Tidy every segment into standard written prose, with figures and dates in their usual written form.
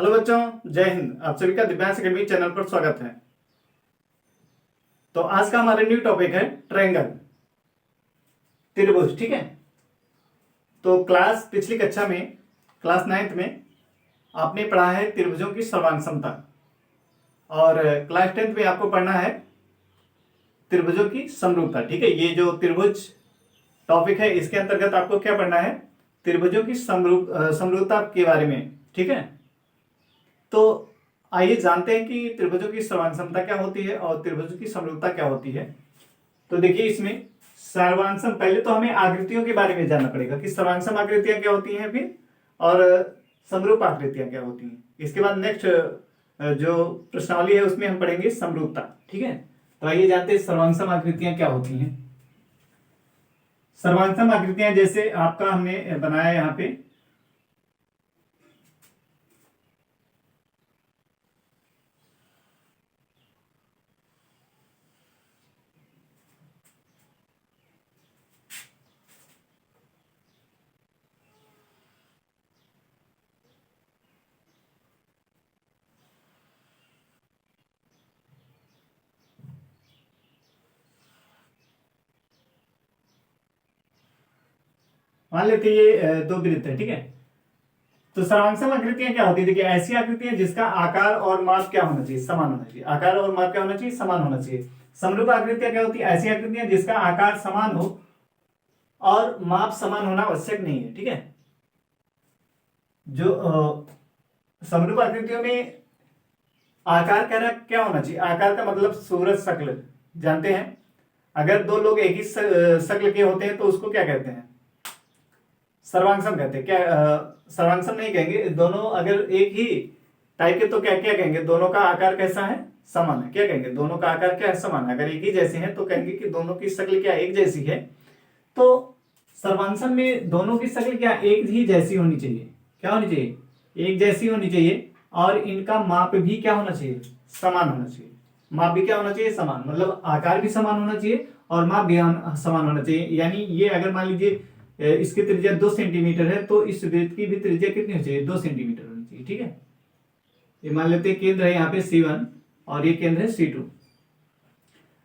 Hello बच्चों, जय हिंद। आप सभी का दिव्यांश अकेडमी चैनल पर स्वागत है। तो आज का हमारा न्यू टॉपिक है ट्रायंगल, त्रिभुज। ठीक है, तो पिछली कक्षा में क्लास 9th में आपने पढ़ा है त्रिभुजों की सर्वांग क्षमता, और क्लास 10th में आपको पढ़ना है त्रिभुजों की समरूपता। ठीक है, ये जो त्रिभुज टॉपिक है इसके अंतर्गत आपको क्या पढ़ना है, त्रिभुजों की समरूपता के बारे में। ठीक है, तो आइए जानते हैं कि त्रिभुजों की सर्वांग क्षमता क्या होती है और त्रिभुजों की समरूपता क्या होती है। तो देखिए, इसमें सर्वांगसम, पहले तो हमें आकृतियों के बारे में जानना पड़ेगा कि सर्वांगसम आकृतियां क्या होती हैं फिर, और समरूप आकृतियां क्या होती हैं। इसके बाद नेक्स्ट जो प्रश्नावली है उसमें हम पढ़ेंगे समरूपता। ठीक है, तो आइए जानते हैं सर्वांगसम आकृतियां क्या होती हैं। सर्वांगसम आकृतियां जैसे आपका हमने बनाया यहाँ पे, मान लेते हैं ये दो वृत्त है। ठीक है, तो सर्वांगसम आकृतियां क्या होती है, देखिए ऐसी आकृतियां जिसका आकार और माप क्या होना चाहिए, समान होना चाहिए। आकार और माप क्या होना चाहिए, समान होना चाहिए। समरूप आकृतियां क्या होती है, ऐसी आकृतियां जिसका आकार समान हो और माप समान होना आवश्यक नहीं है। ठीक है, जो समरूप आकृतियों में आकार क्या होना चाहिए, आकार का मतलब सूरज शक्ल जानते हैं। अगर दो लोग एक ही शक्ल के होते हैं तो उसको क्या कहते हैं, सर्वांगसम कहते हैं। क्या सर्वांगसम नहीं कहेंगे, दोनों अगर एक ही टाइप के तो क्या क्या कहेंगे, दोनों का आकार कैसा है, समान है। क्या कहेंगे, दोनों का आकार क्या है, समान है। अगर एक ही जैसे हैं तो कहेंगे कि दोनों की शक्ल क्या एक जैसी है। तो सर्वांगसम में दोनों की शक्ल क्या एक ही जैसी होनी चाहिए। क्या होनी चाहिए, एक जैसी होनी चाहिए। और इनका माप भी क्या होना चाहिए, समान होना चाहिए। माप भी क्या होना चाहिए, समान, मतलब आकार भी समान होना चाहिए और माप भी समान होना चाहिए। यानी ये अगर मान लीजिए इसकी त्रिज्या 2 सेंटीमीटर है तो इस वृत्त की भी त्रिज्या कितनी होनी चाहिए, 2 सेंटीमीटर होनी चाहिए। ठीक है, ये मान लेते हैं केंद्र है यहाँ पे C1 और ये केंद्र है C2।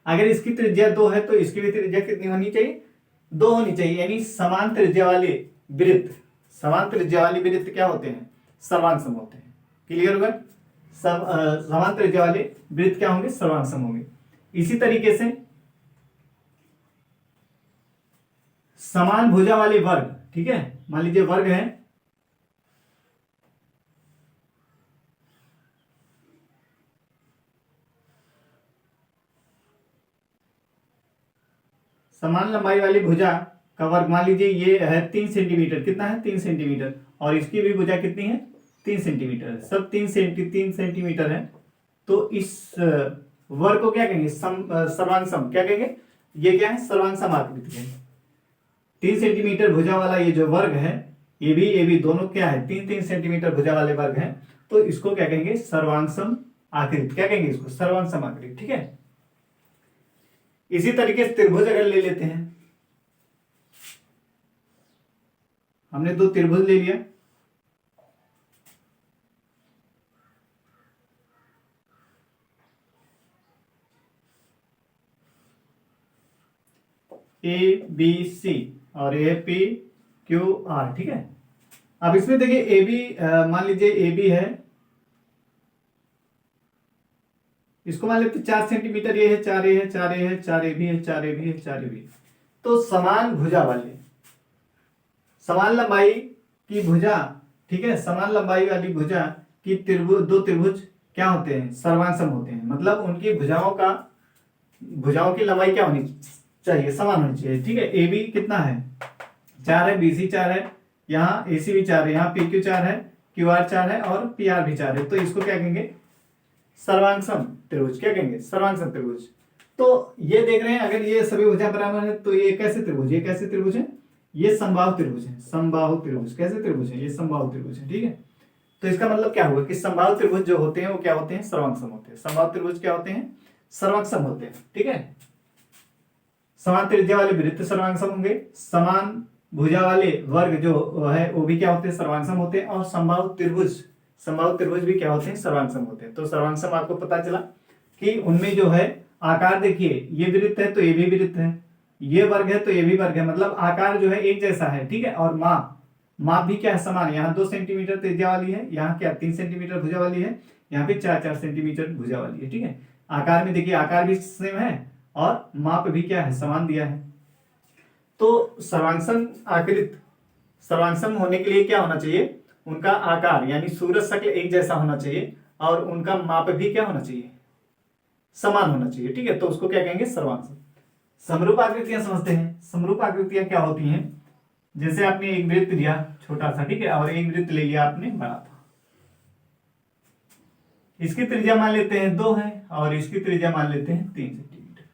अगर इसकी त्रिज्या 2 है तो इसकी भी त्रिज्या कितनी होनी चाहिए, 2 होनी चाहिए। यानी समान त्रिज्या वाले वृत्त, समान त्रिज्या वाले वृत्त क्या होते हैं, सर्वांगसम होते हैं। क्लियर होगा, समान त्रिज्या वाले वृत्त क्या होंगे, सर्वांगसम होंगे। इसी तरीके से समान भुजा वाले वर्ग, ठीक है, मान लीजिए वर्ग है, समान लंबाई वाली भुजा का वर्ग, मान लीजिए ये है 3 सेंटीमीटर, कितना है 3 सेंटीमीटर, और इसकी भी भुजा कितनी है 3 सेंटीमीटर है, सब 3 सेंटीमीटर है। तो इस वर्ग को क्या कहेंगे, सर्वांगसम। क्या कहेंगे, ये क्या है, सर्वांगसम आकृति है। 3 सेंटीमीटर भुजा वाला ये जो वर्ग है, ये भी दोनों क्या है, 3-3 सेंटीमीटर भुजा वाले वर्ग हैं। तो इसको क्या कहेंगे, सर्वांगसम आकृति। क्या कहेंगे इसको, सर्वांगसम आकृति। ठीक है, इसी तरीके से त्रिभुज अगर ले लेते हैं, हमने 2 त्रिभुज ले लिया, ABC और ये PQR। ठीक है, अब इसमें देखिए AB, मान लीजिए AB है, इसको मान लेते 4 सेंटीमीटर, ये है 4 ये है 4 ये है 4 AB है 4 AB है 4 AB। तो समान भुजा वाले, समान लंबाई की भुजा, ठीक है, समान लंबाई वाली भुजा की दो त्रिभुज क्या होते हैं, सर्वांगसम होते हैं। मतलब उनकी भुजाओं की लंबाई क्या होनी चाहिए, समान होनी चाहिए। ठीक है, AB कितना है 4 है, BC 4 है, यहाँ AC भी 4 है, यहाँ PQ 4 है, QR 4 है और PR भी 4 है। तो इसको क्या कहेंगे, सर्वांगसम त्रिभुज। क्या कहेंगे, सर्वांगसम त्रिभुज। तो ये देख रहे हैं, अगर ये सभी भुजा बराबर है तो ये कैसे त्रिभुज, ये कैसे त्रिभुज है, ये समबाहु त्रिभुज है। समबाहु त्रिभुज कैसे त्रिभुज है, ये समबाहु त्रिभुज है। ठीक है, तो इसका मतलब क्या हुआ कि समबाहु त्रिभुज जो होते हैं वो क्या होते हैं, सर्वांगसम होते हैं। समबाहु त्रिभुज क्या होते हैं, सर्वांगसम होते हैं। ठीक है, समान त्रिज्या वाले वृत्त सर्वांगसम होंगे, समान भुजा वाले वर्ग जो है वो भी क्या होते हैं, सर्वांगसम होते हैं। और समबाहु त्रिभुज समबाहु त्रिभुज भी क्या होते हैं, सर्वांग सम होते हैं। तो सर्वांग सम आपको पता चला कि उनमें जो है आकार, देखिए ये वृत्त है तो ये भी वृत्त है, ये वर्ग है तो ये भी वर्ग है, मतलब आकार जो है एक जैसा है, ठीक है। और माप माप भी क्या है, समान है। यहाँ 2 सेंटीमीटर त्रिज्या वाली है, यहाँ क्या 3 सेंटीमीटर भुजा वाली है, यहाँ पे 4-4 सेंटीमीटर भुजा वाली है, ठीक है। आकार में देखिए आकार भी सेम है और माप भी क्या है, समान दिया है। तो सर्वांगसम आकृत, सर्वांगसम होने के लिए क्या होना चाहिए, उनका आकार यानी सूरज शक्ल एक जैसा होना चाहिए और उनका माप भी क्या होना चाहिए, समान होना चाहिए, ठीक है। तो उसको क्या कहेंगे, सर्वांगसम। समरूप आकृतियां समझते हैं। समरूप आकृतियां क्या होती हैं, जैसे आपने एक वृत्त लिया छोटा सा, ठीक है, और एक वृत्त ले लिया आपने बड़ा था, इसकी त्रिज्या मान लेते हैं 2 है और इसकी त्रिज्या मान लेते हैं 3 सेंटीमीटर,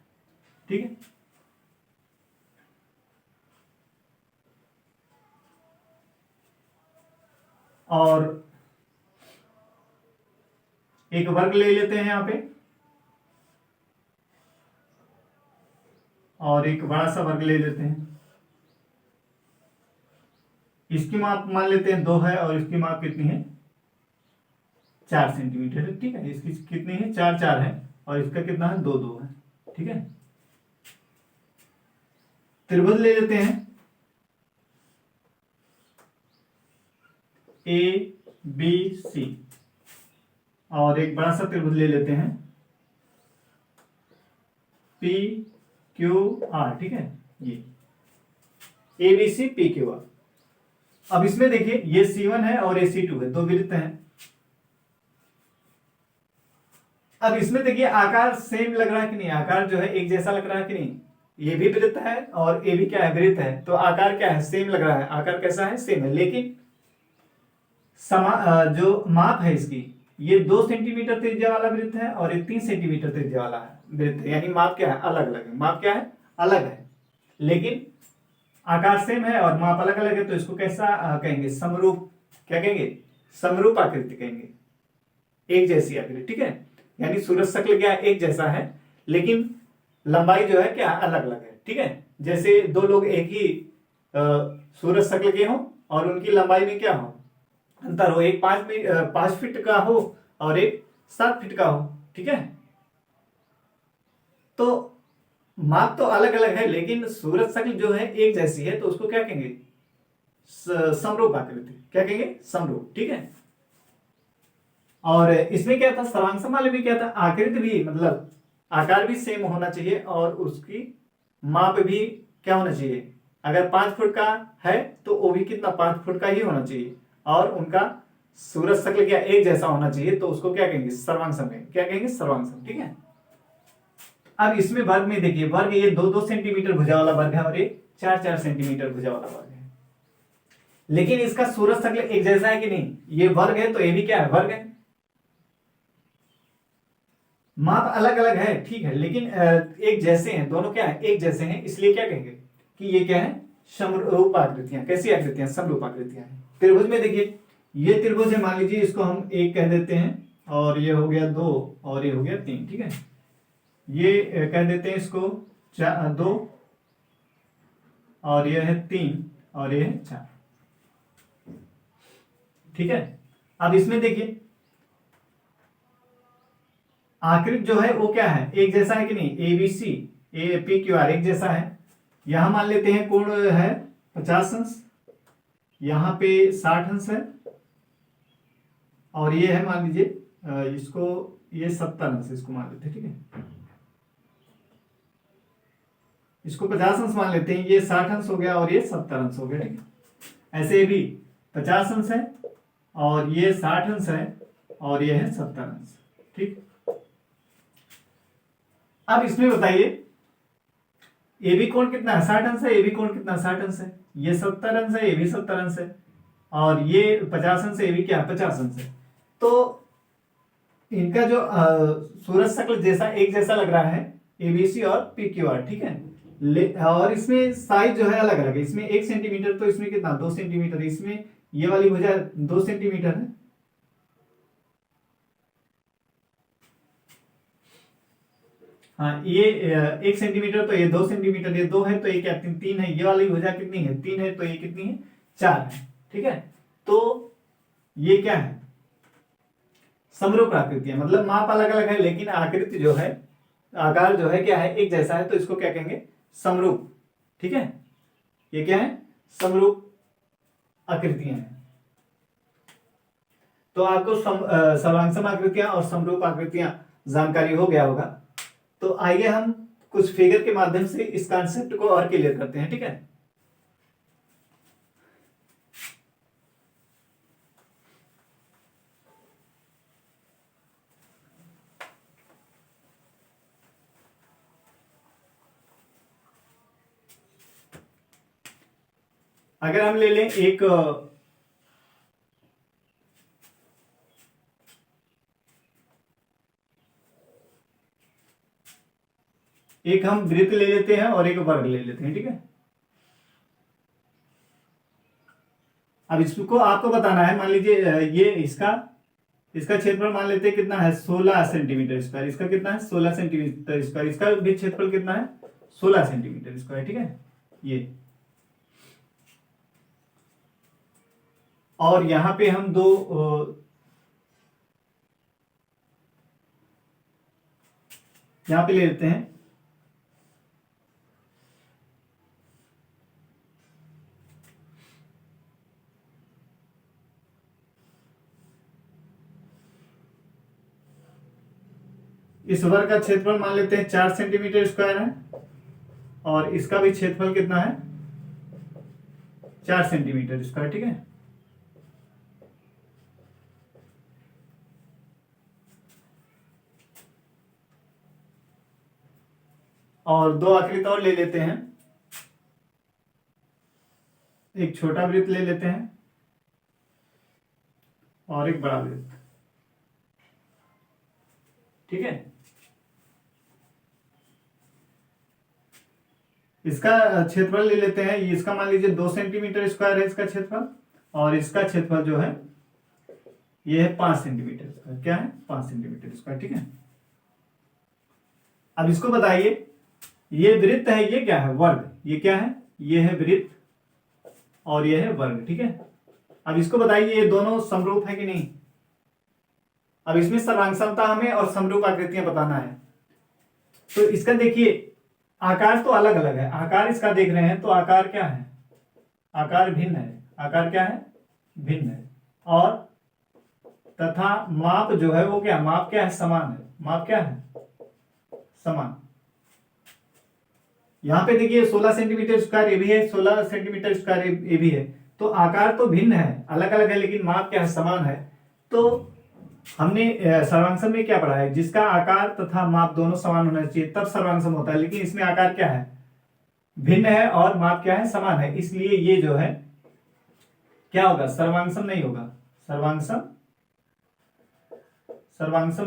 ठीक है। और एक वर्ग ले लेते हैं यहाँ पे और एक बड़ा सा वर्ग ले लेते हैं। इसकी माप मान लेते हैं 2 है और इसकी माप कितनी है, 4 सेंटीमीटर है, ठीक है। इसकी कितनी है, 4-4 है और इसका कितना है, 2-2 है, ठीक है। त्रिभुज ले लेते हैं ABC और एक बड़ा सा त्रिभुज ले लेते हैं PQR, ठीक है। ये ABC PQR। अब इसमें देखिए ये C1 है और ये C2 है, 2 वृत्त हैं। अब इसमें देखिए आकार सेम लग रहा है कि नहीं, आकार जो है एक जैसा लग रहा है कि नहीं, ये भी वृत्त है और ये भी क्या है, वृत्त है, तो आकार क्या है, सेम लग रहा है। आकार कैसा है, सेम है, लेकिन जो माप है इसकी, ये 2 सेंटीमीटर त्रिज्या वाला वृत्त है और ये 3 सेंटीमीटर त्रिज्या वाला है वृत्त है, यानी माप क्या है, अलग अलग है। माप क्या है, अलग है, लेकिन आकार सेम है और माप अलग अलग है। तो इसको कैसा कहेंगे, समरूप, क्या कहेंगे, समरूप आकृति कहेंगे, एक जैसी आकृति, ठीक है। यानी सूरज शक्ल क्या है, एक जैसा है, लेकिन लंबाई जो है क्या अलग अलग है, ठीक है। जैसे 2 लोग एक ही सूरज शक्ल के हों और उनकी लंबाई में क्या हो, अंतर हो, एक 5 फीट का हो और एक 7 फीट का हो, ठीक है। तो माप तो अलग अलग है लेकिन सूरज शक्ल जो है एक जैसी है, तो उसको क्या कहेंगे, समरूप आकृति, क्या कहेंगे, समरूप, ठीक है। और इसमें क्या था, सर्वांगसम वाले में क्या था, आकृति भी मतलब आकार भी सेम होना चाहिए और उसकी माप भी क्या होना चाहिए, अगर 5 फुट का है तो वो भी कितना, 5 फुट का ही होना चाहिए और उनका सूरज शक्ल क्या एक जैसा होना चाहिए। तो उसको क्या कहेंगे, सर्वांगसम, क्या कहेंगे, सर्वांगसम, ठीक है। अब इसमें वर्ग में देखिए, वर्ग ये 2-2 सेंटीमीटर भुजा वाला वर्ग है और ये 4-4 सेंटीमीटर भुजा वाला वर्ग है, लेकिन इसका सूरज शक्ल एक जैसा है कि नहीं, ये वर्ग है तो ये भी क्या है, वर्ग है। माप अलग अलग है, ठीक है, लेकिन एक जैसे हैं, दोनों क्या है, एक जैसे हैं, इसलिए क्या कहेंगे कि ये क्या है, समरूप आकृतियां। कैसी आकृतियां, समरूप आकृतियां हैं। त्रिभुज में देखिए, ये त्रिभुज है, मान लीजिए इसको हम 1 कह देते हैं और ये हो गया 2 और ये हो गया 3, ठीक है। ये कह देते हैं इसको 2 और ये है 3 और ये है 4, ठीक है। अब इसमें देखिए आकृति जो है वो क्या है, एक जैसा है कि नहीं, ABC PQR एक जैसा है। यहां मान लेते हैं कोण है 50 अंश, यहां पे 60 अंश है और ये है मान लीजिए इसको ये 70 अंश इसको मान लेते हैं, ठीक है। इसको 50 अंश मान लेते हैं, ये 60 अंश हो गया और ये 70 अंश हो गया, ठीक है। ऐसे भी 50 अंश है और ये 60 अंश है और ये है 70 अंश, ठीक। अब इसमें बताइए ये भी कोण कितना है, 60 अंश है, ये भी कोण कितना 60 अंश है, ये 70 अंश है, ये भी 70 अंश है और ये 50 अंश है, ये भी क्या 50 अंश है। तो इनका जो सूरज शक्ल जैसा एक जैसा लग रहा है, ABC और PQR, ठीक है। और इसमें साइज जो है अलग अलग है, इसमें 1 सेंटीमीटर तो इसमें कितना 2 सेंटीमीटर, इसमें ये वाली भुजा 2 सेंटीमीटर है, हाँ ये 1 सेंटीमीटर तो ये 2 सेंटीमीटर, ये 2 है तो ये क्या 3 है, ये वाली भुजा कितनी है 3 है तो ये कितनी है 4 है, ठीक है। तो ये क्या है समरूप आकृतियां, मतलब माप अलग अलग है लेकिन आकृति जो है, आकार जो है क्या है, एक जैसा है, तो इसको क्या कहेंगे, समरूप। ठीक है, ये क्या है, समरूप आकृतियां हैं। तो आपको सर्वांगसम आकृतियां और समरूप आकृतियां जानकारी हो गया होगा। तो आइए हम कुछ फिगर के माध्यम से इस कॉन्सेप्ट को और क्लियर करते हैं। ठीक है, अगर हम ले लें एक हम वृत्त ले लेते हैं और एक वर्ग ले लेते हैं। ठीक है, अब इसको आपको बताना है, मान लीजिए ये इसका क्षेत्रफल मान लेते हैं कितना है, 16 सेंटीमीटर स्क्वायर। इसका कितना है, 16 सेंटीमीटर स्क्वायर। इसका भी क्षेत्रफल कितना है, 16 सेंटीमीटर स्क्वायर। ठीक है, ये, और यहां पे हम दो यहां पे ले लेते हैं इस वर्ग का क्षेत्रफल मान लेते हैं 4 सेंटीमीटर स्क्वायर है, और इसका भी क्षेत्रफल कितना है, 4 सेंटीमीटर स्क्वायर। ठीक है, और दो आकृति और ले लेते हैं, एक छोटा वृत्त ले लेते हैं और एक बड़ा वृत्त। ठीक है, इसका क्षेत्रफल ले लेते हैं, इसका मान लीजिए 2 सेंटीमीटर स्क्वायर है इसका क्षेत्रफल, और इसका क्षेत्रफल जो है ये है 5 सेंटीमीटर स्क्वायर। क्या है, 5 सेंटीमीटर स्क्वायर। ठीक है, अब इसको बताइए, ये वृत्त है, ये क्या है, वर्ग। ये क्या है, ये है वृत्त और ये है वर्ग। ठीक है, अब इसको बताइए ये दोनों समरूप है कि नहीं। अब इसमें सर्वांग समता हमें और समरूप आकृतियां बताना है। तो इसका देखिए, आकार तो अलग अलग है, आकार इसका देख रहे हैं तो आकार क्या है, आकार भिन्न है। आकार क्या है, भिन्न है। और तथा माप जो है वो क्या, माप क्या है, समान है। माप क्या है, समान। यहां पे देखिए 16 सेंटीमीटर स्क्वायर ये भी है, 16 सेंटीमीटर स्क्वायर ये भी है। तो आकार तो भिन्न है, अलग अलग है, लेकिन माप क्या है, समान है। तो हमने सर्वांगसम में क्या पढ़ा है, जिसका आकार तथा माप दोनों समान होना चाहिए तब सर्वांगसम होता है, लेकिन इसमें आकार क्या है, भिन्न है, और माप क्या है, समान है। इसलिए ये जो है क्या होगा, सर्वांगसम नहीं होगा। सर्वांगसम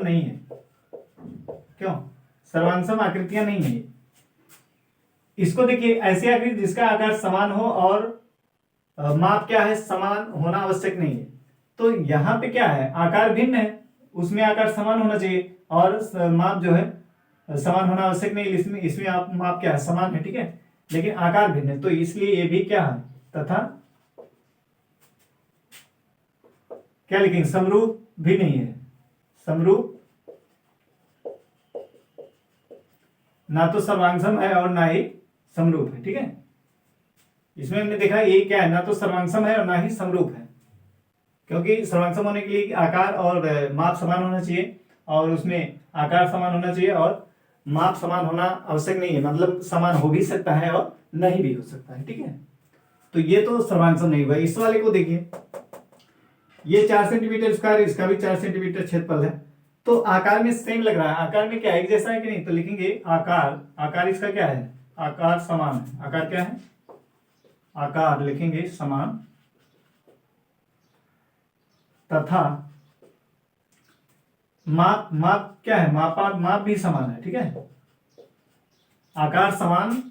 नहीं है। क्यों, सर्वांगसम आकृतियां नहीं है। इसको देखिए, ऐसी आकृति जिसका आकार समान हो और माप क्या है, समान होना आवश्यक नहीं है। तो यहां पे क्या है, आकार भिन्न है, उसमें आकार समान होना चाहिए, और माप जो है समान होना आवश्यक नहीं। इसमें आप माप क्या है, समान है। ठीक है, लेकिन आकार भिन्न है, तो इसलिए ये भी क्या है, तथा क्या लिखेंगे, समरूप भी नहीं है। समरूप ना तो सर्वांगसम है और ना ही समरूप है। ठीक है, इसमें हमने देखा ये क्या है, ना तो सर्वांगसम है और ना ही समरूप है, क्योंकि सर्वांगसम होने के लिए आकार और माप समान होना चाहिए, और उसमें आकार समान होना चाहिए और माप समान होना आवश्यक नहीं है। मतलब समान हो भी सकता है और नहीं भी हो सकता है। ठीक है, तो ये तो सर्वांगसम नहीं हुआ। इस वाले को देखिए, ये 4 सेंटीमीटर स्क्वायर, इसका भी 4 सेंटीमीटर क्षेत्रफल है, तो आकार में सेम लग रहा है। आकार में क्या एक जैसा है कि नहीं, तो लिखेंगे आकार इसका क्या है, आकार समान है। आकार क्या है, आकार लिखेंगे समान, तथा माप क्या है, माप भी समान है। ठीक है, आकार समान,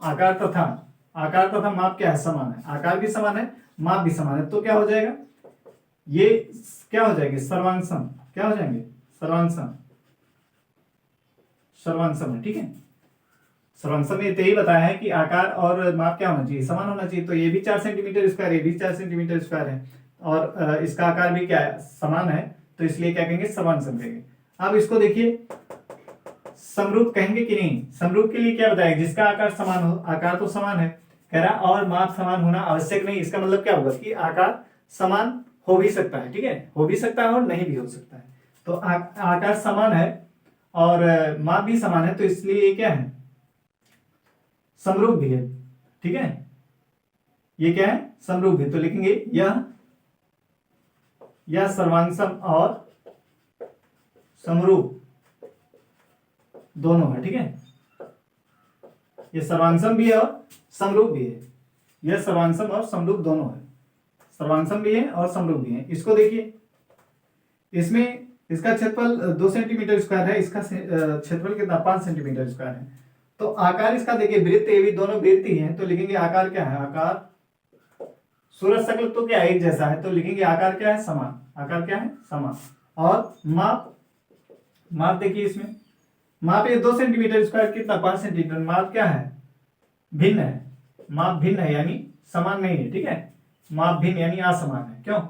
आकार तथा माप क्या है, समान है। आकार भी समान है, माप भी समान है, तो क्या हो जाएगा, ये क्या हो जाएंगे, सर्वांगसम। क्या हो जाएंगे, सर्वांगसम है। ठीक है, सर्वांगसम में यही बताया है कि आकार और माप क्या होना चाहिए, समान होना चाहिए। तो ये भी 4 सेंटीमीटर स्क्वायर, ये भी 4 सेंटीमीटर स्क्वायर है, और इसका आकार भी क्या है, समान है, तो इसलिए क्या कहेंगे, सर्वांगसम कहेंगे। अब इसको देखिए, समरूप कहेंगे कि नहीं। समरूप के लिए क्या बताया, जिसका आकार समान हो, आकार तो समान है कह रहा, और माप समान होना आवश्यक नहीं। इसका मतलब क्या होगा कि आकार समान हो भी सकता है, ठीक है, हो भी सकता है और नहीं भी हो सकता है। तो आकार समान है और माप भी समान है, तो इसलिए ये क्या है, समरूप भी है, ठीक है। ये क्या है, समरूप है, तो लिखेंगे यह सर्वांगसम और समरूप दोनों है, ठीक है। ये सर्वांगसम भी है और समरूप भी है। यह सर्वांगसम और समरूप दोनों है, सर्वांगसम भी है और समरूप भी है। इसको देखिए, इसमें इसका क्षेत्रफल 2 सेंटीमीटर स्क्वायर है, इसका क्षेत्रफल कितना, 5 सेंटीमीटर स्क्वायर है। तो आकार इसका देखिए, वृत्त ये भी दोनों वृत्त ही है, तो लिखेंगे आकार क्या है, आकार, सूरज शक्ल तो क्या एक जैसा है, तो लिखेंगे आकार क्या है, समान। आकार क्या है, समान। और माप, माप देखिए इसमें, माप ये 2 सेंटीमीटर स्क्वायर कितना, 5 सेंटीमीटर। माप क्या है, भिन्न है, माप भिन्न है यानी समान नहीं है, ठीक है। माप भिन्न यानी असमान है, क्यों,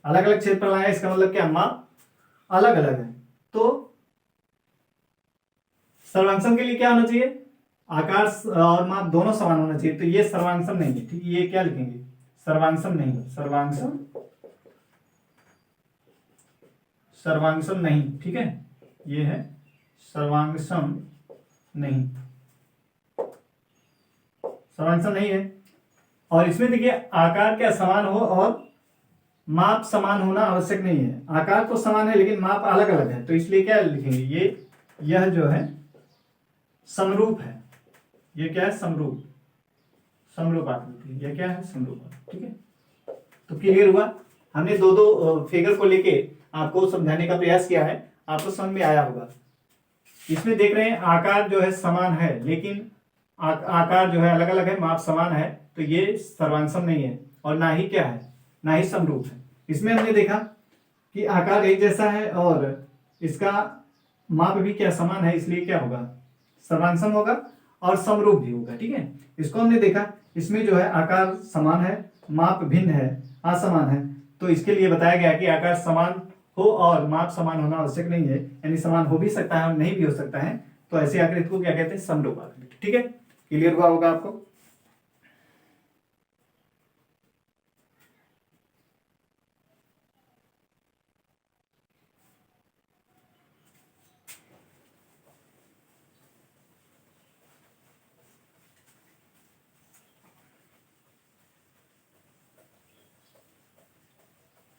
अलग अलग क्षेत्रफल आया, इसका मतलब क्या, माप अलग अलग है। तो सर्वांगसम के लिए क्या होना चाहिए, आकार और माप दोनों समान होना चाहिए, तो ये सर्वांगसम नहीं है, ठीक। ये क्या लिखेंगे, सर्वांगसम नहीं, सर्वांगसम, सर्वांगसम नहीं, ठीक है। ये है सर्वांगसम नहीं, सर्वांगसम नहीं है। और इसमें देखिए, आकार क्या समान हो और माप समान होना आवश्यक नहीं है। आकार तो समान है लेकिन माप अलग अलग है, तो इसलिए क्या लिखेंगे, यह जो है समरूप है। ये क्या है, समरूप, समरूप आकृति, यह क्या है, समरूप, ठीक है। तो क्लियर हुआ, हमने दो दो फिगर को लेके आपको समझाने का प्रयास किया है, आपको समझ में आया होगा। इसमें देख रहे हैं आकार जो है समान है, लेकिन आकार जो है अलग अलग है, माप समान है, तो ये सर्वांगसम नहीं है और ना ही क्या है, ना ही समरूप है। इसमें हमने देखा कि आकार एक जैसा है और इसका माप भी क्या समान है, इसलिए क्या होगा, सर्वांगसम होगा और समरूप भी होगा, ठीक है। इसको हमने देखा, इसमें जो है आकार समान है, माप भिन्न है, असमान है, तो इसके लिए बताया गया कि आकार समान हो और माप समान होना आवश्यक नहीं है, यानी समान हो भी सकता है और नहीं भी हो सकता है। तो ऐसी आकृति को क्या कहते हैं, समरूप आकृति, ठीक है। क्लियर हुआ होगा आपको।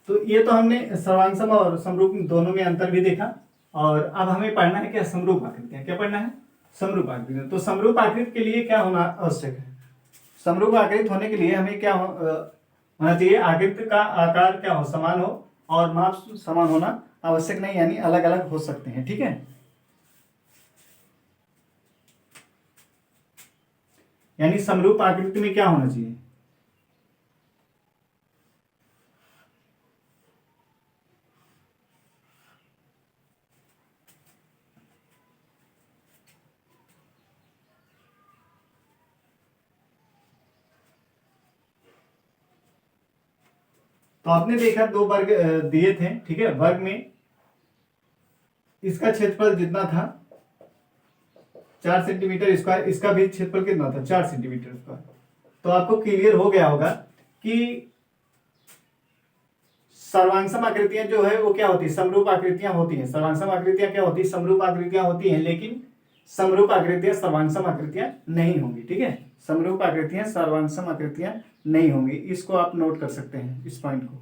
तो ये तो हमने सर्वांगसम और समरूप दोनों में अंतर भी देखा, और अब हमें पढ़ना है क्या, समरूप आकृतियां। क्या पढ़ना है, समरूप आकृतियां। तो समरूप आकृति के लिए क्या होना आवश्यक है, समरूप आकृति होने के लिए हमें क्या होना चाहिए, आकृति का आकार क्या हो, समान हो और माप समान होना आवश्यक नहीं, यानी अलग अलग हो सकते हैं, ठीक है। यानी समरूप आकृति में क्या होना चाहिए, तो आपने देखा 2 वर्ग दिए थे, ठीक है। वर्ग में इसका क्षेत्रफल जितना था 4 सेंटीमीटर स्क्वायर, इसका भी क्षेत्रफल कितना था, 4 सेंटीमीटर स्क्वायर। तो आपको क्लियर हो गया होगा कि सर्वांगसम आकृतियां जो है वो क्या होती है, समरूप आकृतियां होती हैं। सर्वांगसम आकृतियां क्या होती है, समरूप आकृतियां होती हैं, लेकिन समरूप आकृतियां सर्वांगसम आकृतियां नहीं होंगी, ठीक है। समरूप आकृतियां सर्वांगसम आकृतियां नहीं होंगी, इसको आप नोट कर सकते हैं, इस पॉइंट को।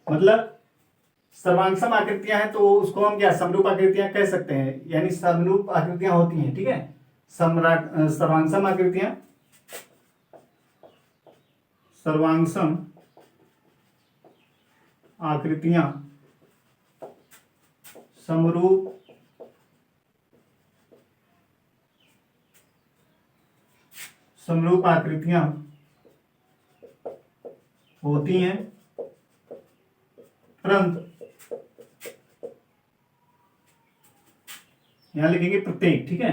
मतलब सर्वांगसम आकृतियां हैं तो उसको हम क्या, समरूप आकृतियां कह सकते हैं, यानी समरूप आकृतियां होती हैं, ठीक है। सर्वांगसम आकृतियां, सर्वांगसम आकृतियां समरूप समरूप आकृतियां होती हैं, परंतु यहां लिखेंगे प्रत्येक, ठीक है,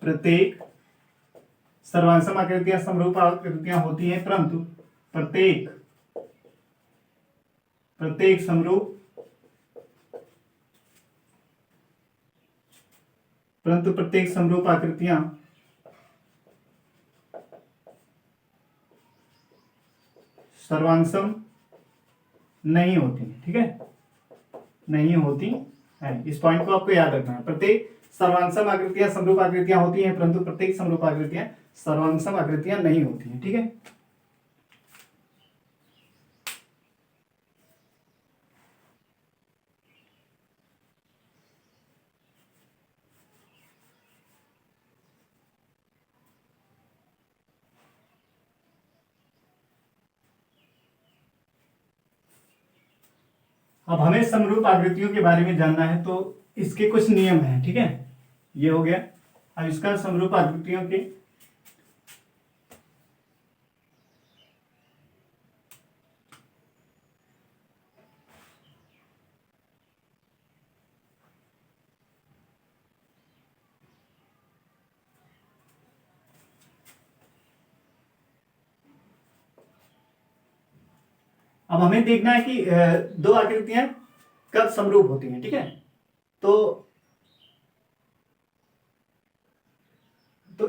प्रत्येक सर्वांसम आकृतियां समरूप आकृतियां होती हैं, परंतु प्रत्येक समरूप प्रत्येक समरूप आकृतियां सर्वांसम नहीं होती। ठीक है, नहीं होती है, इस पॉइंट को आपको याद रखना है। प्रत्येक सर्वांसम आकृतियां समरूप आकृतियां होती हैं, परंतु प्रत्येक समरूप आकृतियां सर्वांसम आकृतियां नहीं होती हैं। ठीक है, अब हमें समरूप आकृतियों के बारे में जानना है, तो इसके कुछ नियम हैं। ठीक है, ये हो गया। अब इसका समरूप आकृतियों के अब हमें देखना है कि दो आकृतियां कब समरूप होती हैं। ठीक है, तो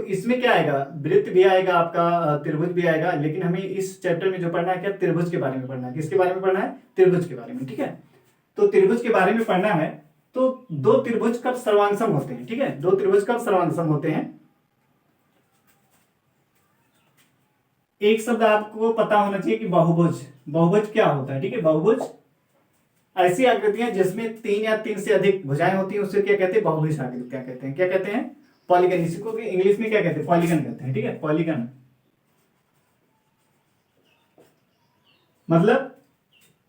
इसमें क्या आएगा, वृत्त भी आएगा आपका, त्रिभुज भी आएगा, लेकिन हमें इस चैप्टर में जो पढ़ना है क्या, त्रिभुज के बारे में पढ़ना है। किसके बारे में पढ़ना है, त्रिभुज के बारे में। ठीक है, तो त्रिभुज के बारे में पढ़ना है, तो दो त्रिभुज कब सर्वांसम होते हैं। ठीक है, दो त्रिभुज कब सर्वांसम होते हैं। एक शब्द आपको पता होना चाहिए कि बहुभुज। बहुभुज क्या होता है। ठीक है, बहुभुज ऐसी आकृतियां जिसमें तीन या तीन से अधिक भुजाएं होती हैं, उससे क्या कहते हैं, बहुभुज आकृतियां कहते हैं। क्या कहते हैं, पॉलीगन। इसी को इंग्लिश में क्या कहते हैं, पॉलीगन कहते हैं। ठीक है, पॉलीगन मतलब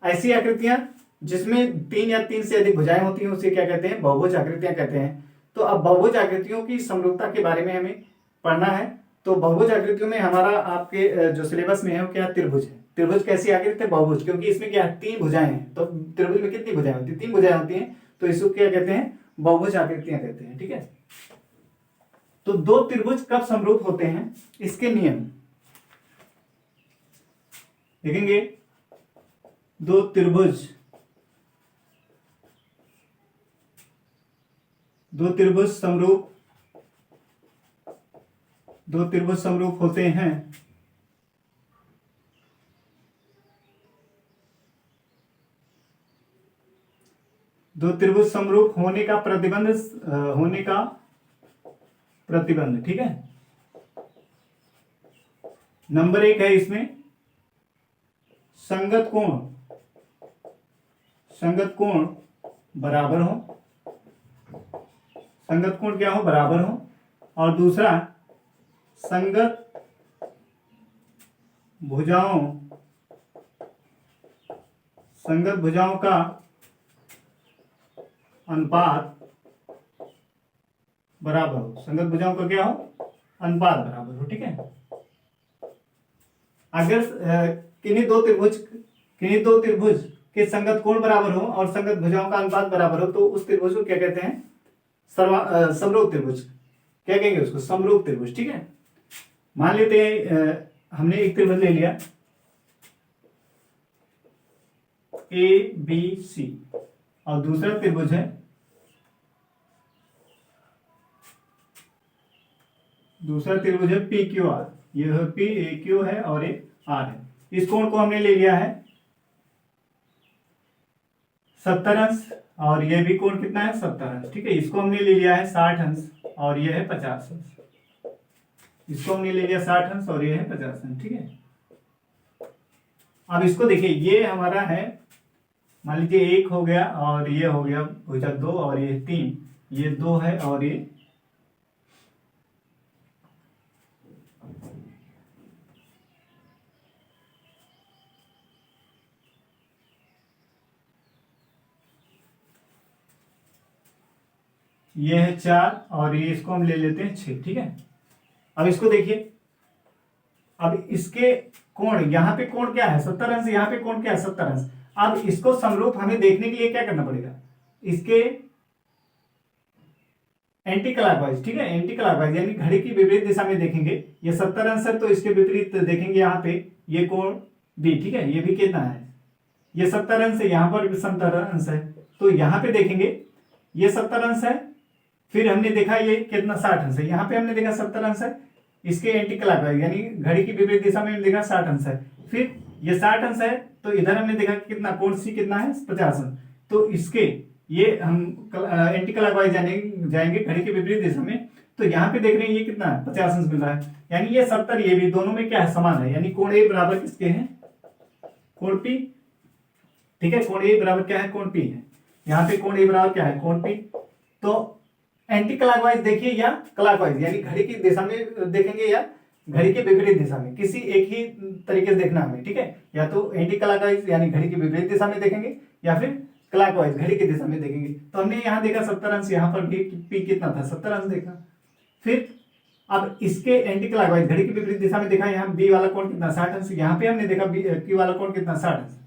ऐसी आकृतियां जिसमें तीन या तीन से अधिक भुजाएं होती हैं, उसे क्या कहते हैं, बहुभुज आकृतियां कहते हैं। तो अब बहुभुज आकृतियों की समरूपता के बारे में हमें पढ़ना है। तो बहुभुज आकृतियों में हमारा आपके जो सिलेबस में है वो क्या, त्रिभुज है। त्रिभुज कैसी आकृति है, बहुभुज, क्योंकि इसमें क्या है, तीन भुजाएं हैं। तो त्रिभुज में कितनी भुजाएं होती है, तीन भुजाएं होती हैं, तो इसको क्या कहते हैं, बहुभुज आकृतियां कहते हैं। ठीक है, तो दो त्रिभुज कब समरूप होते हैं, इसके नियम देखेंगे। दो त्रिभुज समरूप होते हैं दो त्रिभुज समरूप होने का प्रतिबंध। ठीक है, नंबर एक है इसमें संगत कोण बराबर हो। संगत कोण क्या हो, बराबर हो। और दूसरा, संगत भुजाओं का अनुपात बराबर हो। संगत भुजाओं का क्या हो, अनुपात बराबर हो। ठीक है, अगर किन्हीं दो त्रिभुज के संगत कोण बराबर हो और संगत भुजाओं का अनुपात बराबर हो, तो उस त्रिभुज को क्या कहते हैं, समरूप त्रिभुज। क्या कहेंगे उसको, समरूप त्रिभुज। ठीक है, मान लेते हैं हमने एक त्रिभुज ले लिया ABC और दूसरा त्रिभुज है PQR। ये PQ है और एक R है। इस कोण को हमने ले लिया है 70 अंश और ये भी कोण कितना है, 70 अंश। ठीक है, इसको हमने ले लिया है 60 अंश और ये है 50 अंश। इसको हमने ले लिया 60 अंश और ये है 50 अंश। ठीक है, अब इसको देखिए, ये हमारा है, मान लीजिए एक हो गया और ये हो गया भुजा 2 और ये 3, ये 2 है और ये है 4 और ये इसको हम ले लेते हैं 6। ठीक है, अब इसको देखिए, अब इसके कोण, यहाँ पे कोण क्या है, 70 अंश, यहाँ पे कोण क्या है, 70 अंश। अब इसको समरूप हमें देखने के लिए क्या करना पड़ेगा, इसके एंटी क्लॉकवाइज, ठीक है, एंटी क्लॉकवाइज यानी घड़ी की विपरीत दिशा में देखेंगे। ये 70 अंश है तो इसके विपरीत देखेंगे यहाँ पे ये कोण बी, ठीक है, ये भी कितना है, ये 70 अंश है, यहाँ पर भी 70 अंश है, तो यहाँ पे देखेंगे ये 70 अंश है, फिर हमने देखा ये कितना 60 अंश है, यहाँ पे हमने देखा 70 अंश है, इसके एंटी क्लॉकवाइज यानी घड़ी की विपरीत दिशा में हमने देखा 60 अंश है, फिर ये 60 अंश है तो इधर हमने देखा कि कितना कोण सी कितना है 50 अंश, तो इसके ये हम एंटी क्लॉकवाइज जाएंगे घड़ी के विपरीत दिशा में, तो यहाँ पे देख रहे हैं ये कितना है 50 अंश मिल रहा है, यानी ये 70 ये भी दोनों में क्या है समान है, यानी कोण ए बराबर किसके हैं, कोण पी, ठीक है, कोण ए बराबर क्या है, कोण पी है, यहाँ पे कोण ए बराबर क्या है, कोण पी। तो एंटी क्लॉकवाइज देखिए या क्लॉकवाइज यानी घड़ी की दिशा में देखेंगे या घड़ी के विपरीत दिशा में, किसी एक ही तरीके से देखना हमें, ठीक है, या तो एंटी क्लॉकवाइज यानी घड़ी की विपरीत दिशा में देखेंगे या फिर क्लॉकवाइज घड़ी की दिशा में देखेंगे। तो हमने यहाँ देखा 70 अंश, यहाँ पर भी पी कितना था 70 अंश देखा, फिर अब इसके एंटी क्लॉकवाइज घड़ी की विपरीत दिशा में देखा, यहाँ बी वाला कोण कितना 60 अंश, यहाँ पे हमने देखा क्यू वाला कोण कितना 60 अंश,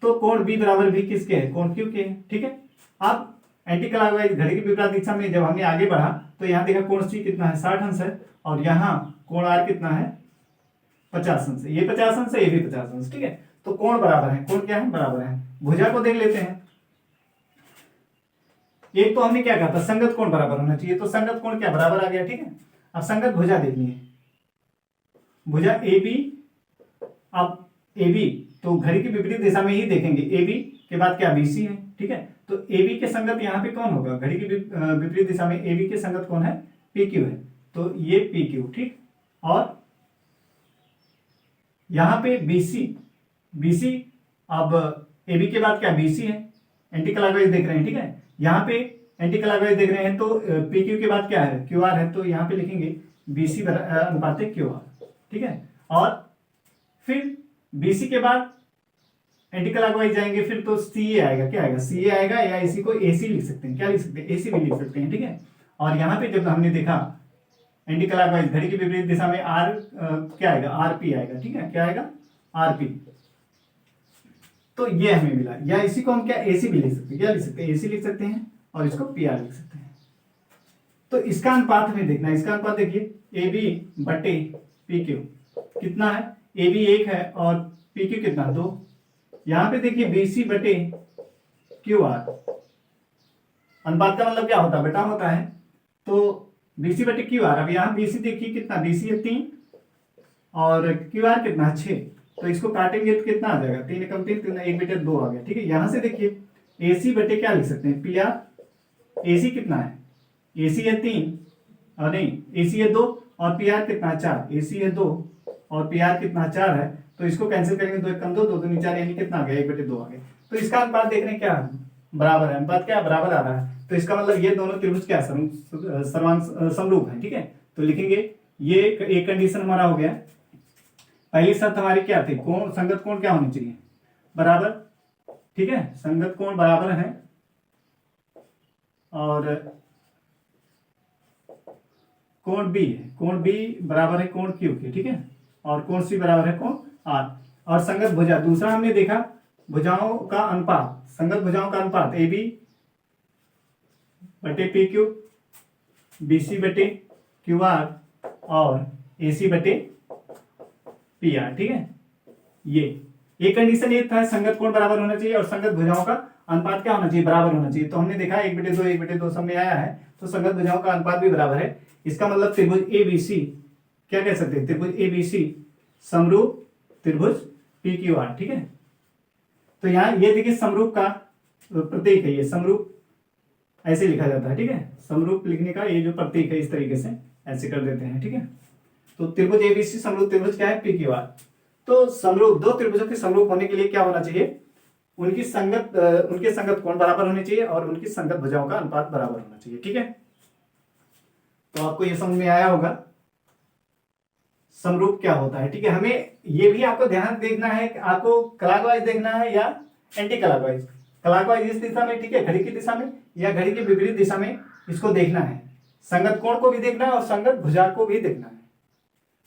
तो कोण बी बराबर भी किसके है, कोण क्यू के है, ठीक है। अब एंटी क्लॉकवाइज घड़ी की विपरीत दिशा में जब हमने आगे बढ़ा तो यहाँ देखा कोण सी कितना है 60 अंश है, और यहाँ कोण आर कितना है 50 अंश, ये 50 अंश है, ये भी 50 अंश, ठीक है, तो कोण बराबर है, कोण क्या है बराबर है। भुजा को देख लेते हैं, एक तो हमने क्या कहा था संगत कोण बराबर होना चाहिए, तो संगत कोण क्या बराबर आ गया, ठीक है। अब संगत भुजा देखनी है, भुजा ए बी, अब ए बी तो घड़ी की विपरीत दिशा में ही देखेंगे, ए बी के बाद क्या बी सी है, ठीक है, तो ए बी के संगत यहाँ पे कौन होगा, घड़ी की विपरीत दिशा में ए बी के संगत कौन है, पी क्यू है, तो ये पी क्यू, ठीक, और यहाँ पे बीसी, बीसी अब ए बी के बाद क्या बी सी है, एंटी क्लॉकवाइज देख रहे हैं, ठीक है, यहाँ पे एंटी क्लॉकवाइज देख रहे हैं तो पी क्यू के बाद क्या है क्यू आर है, तो यहाँ पे लिखेंगे बी सी अनुपात क्यू आर, ठीक है, और फिर बीसी के बाद एंटी क्लॉकवाइज जाएंगे फिर तो सी ए आएगा, क्या आएगा सी ए आएगा, या इसी को ए सी लिख सकते हैं, क्या लिख सकते हैं ए सी भी लिख सकते हैं, ठीक है। और यहाँ पे जब हमने देखा एंटी क्लॉकवाइज घड़ी की विपरीत दिशा में आर क्या आएगा आर पी आएगा, ठीक है, क्या आएगा आर पी, तो ये हमें मिला, या इसी को हम क्या ए सी भी लिख सकते हैं, क्या लिख सकते हैं ए सी लिख सकते हैं, और इसको पी आर लिख सकते हैं। तो इसका अनुपात हमें देखना है, इसका अनुपात देखिए ए बी बटे पी क्यू कितना है, ए बी 1 है और पी क्यू कितना 2, यहां पे देखिए बी सी बटे क्यू आर, अनुपात का मतलब क्या होता है बेटा होता है, तो बी सी बटे क्यू आर, अब यहाँ बी सी देखिए कितना, बी सी है 3 और क्यू आर कितना 6, तो इसको काटेंगे तो कितना आ जाएगा 3 एकम 3 3 1 बटे 2 आ गया, ठीक है। यहां से देखिए ए सी बटे क्या लिख सकते हैं पी आर, ए सी कितना है ए सी है 3 और नहीं ए सी है 2 और पी आर कितना 4, ए सी है 2 और पी आर कितना 4 है, तो इसको कैंसिल करेंगे 2 एकम 2 2 दूनी 4 यानी कितना आ गया 1 बटे 2 आ गया, तो इसका अनुपात देख रहे हैं क्या बराबर है, अनुपात क्या बराबर आ रहा है, तो इसका मतलब ये दोनों त्रिभुज क्या समरूप है, ठीक है। तो लिखेंगे ये एक कंडीशन हमारा हो गया, पहली शर्त हमारी क्या थी, कोण संगत कोण क्या होनी चाहिए बराबर, ठीक है, संगत कोण बराबर है और कोण बी है, कोण बी बराबर है कोण क्यू के, ठीक है, और कोण सी बराबर है कोण आर, और संगत भुजा दूसरा हमने देखा भुजाओं का अनुपात, संगत भुजाओं का अनुपात ए बी बटे पी क्यू, बी सी बटे क्यू आर और ए सी बटे पी आर, ठीक है। ये कंडीशन ये था संगत कोण बराबर होना चाहिए और संगत भुजाओं का अनुपात क्या होना चाहिए बराबर होना चाहिए, तो हमने देखा 1 बटे 2 सब में आया है, तो संगत भुजाओं का अनुपात भी बराबर है, इसका मतलब त्रिभुज ए बी सी क्या कह सकते हैं, त्रिभुज ए बी सी समरूप त्रिभुज पी क्यू आर, ठीक है। तो यहाँ ये देखिए समरूप का प्रतीक है, ये समरूप ऐसे लिखा जाता है, ठीक है, समरूप लिखने का ये जो प्रतीक है इस तरीके से ऐसे कर देते हैं, ठीक है। तो त्रिभुज एबीसी समरूप त्रिभुज क्या है पी क्यू आर, तो समरूप दो त्रिभुजों के समरूप होने के लिए क्या होना चाहिए, उनके संगत कोण बराबर होने चाहिए और उनकी संगत भुजाओं का अनुपात बराबर होना चाहिए, ठीक है। तो आपको ये समझ में आया होगा समरूप क्या होता है, ठीक है। हमें ये भी आपको ध्यान देखना है कि आपको क्लॉकवाइज देखना है या एंटी क्लॉकवाइज, क्लॉकवाइज इस दिशा में, ठीक है, घड़ी की दिशा में, या घड़ी के विपरीत दिशा में इसको देखना है, संगत कोण को भी देखना है और संगत भुजा को भी देखना है।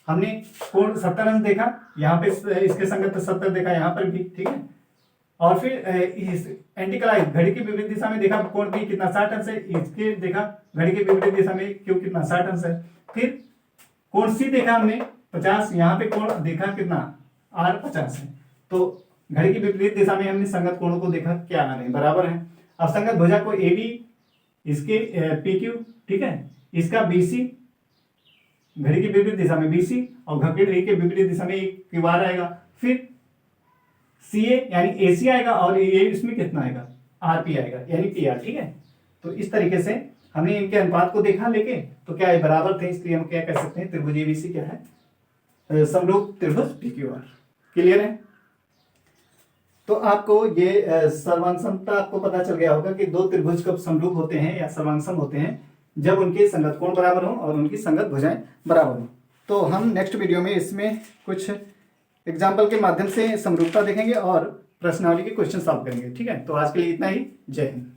हमने कोण 70 अंश देखा, यहाँ पे इसके संगत 70 देखा यहाँ पर भी, ठीक है। और फिर इस एंटी क्लॉकवाइज घड़ी की विपरीत दिशा में देखा कोण P कितना 60 अंश है, इसके देखा घड़ी के विपरीत दिशा में Q कितना 60 अंश है। फिर कोण C देखा हमने 50, यहाँ पे कोण देखा कितना R 50 है। तो घड़ी की विपरीत दिशा में हमने संगत कोणों को देखा क्या आ रहे हैं, बराबर है। अब संगत भुजा को AB, इसके PQ, ठीक है, इसका BC, घड़ी की विपरीत दिशा में BC और घड़ी के विपरीत दिशा में एक QR आएगा। फिर CA यानी AC आएगा और ये इसमें कितना आएगा RP आएगा यानी PR, ठीक है। तो इस तरीके से हमने इनके अनुपात को देखा लेके, तो क्या है बराबर थे, इसलिए हम क्या कह सकते हैं त्रिभुज ABC क्या है समरूप त्रिभुज PQR। क्लियर है। तो आपको ये सर्वांगसमता आपको पता चल गया होगा कि दो त्रिभुज कब समरूप होते हैं या सर्वांगसम होते हैं, जब उनके संगत कोण बराबर हो और उनकी संगत भुजाएं बराबर हो। तो हम नेक्स्ट वीडियो में इसमें कुछ एग्जाम्पल के माध्यम से समरूपता देखेंगे और प्रश्नावली के क्वेश्चन सॉल्व करेंगे। ठीक है, तो आज के लिए इतना ही। जय हिंद।